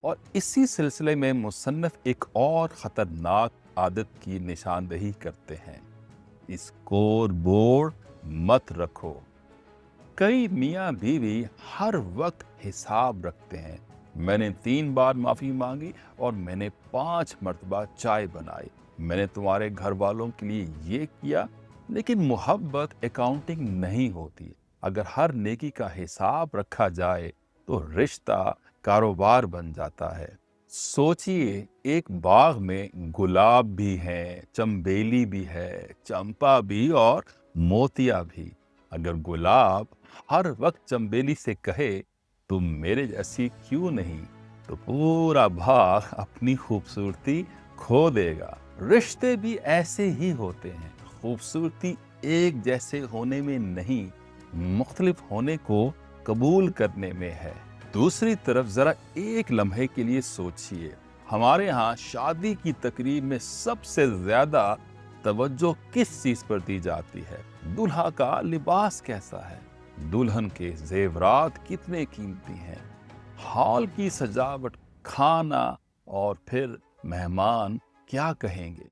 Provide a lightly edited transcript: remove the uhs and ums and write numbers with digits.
और इसी सिलसिले में मुसन्निफ एक और ख़तरनाक आदत की निशानदही करते हैं। स्कोर बोर्ड मत रखो। कई मियाँ बीवी हर वक्त हिसाब रखते हैं। मैंने 3 बार माफ़ी मांगी और मैंने 5 मरतबा चाय बनाई। मैंने तुम्हारे घर वालों के लिए ये किया। लेकिन मोहब्बत अकाउंटिंग नहीं होती। अगर हर नेकी का हिसाब रखा जाए तो रिश्ता कारोबार बन जाता है। सोचिए, एक बाग में गुलाब भी हैं, चंबेली भी है, चंपा भी और मोतिया भी। अगर गुलाब हर वक्त चंबेली से कहे तुम मेरे जैसी क्यों नहीं, तो पूरा बाग अपनी खूबसूरती खो देगा। रिश्ते भी ऐसे ही होते हैं। खूबसूरती एक जैसे होने में नहीं, मुख्तलिफ होने को कबूल करने में है। दूसरी तरफ जरा एक लम्हे के लिए सोचिए, हमारे यहाँ शादी की तकरीब में सबसे ज्यादा तवज्जो किस चीज पर दी जाती है? दूल्हा का लिबास कैसा है, दुल्हन के जेवरात कितने कीमती हैं, हॉल की सजावट, खाना, और फिर मेहमान क्या कहेंगे।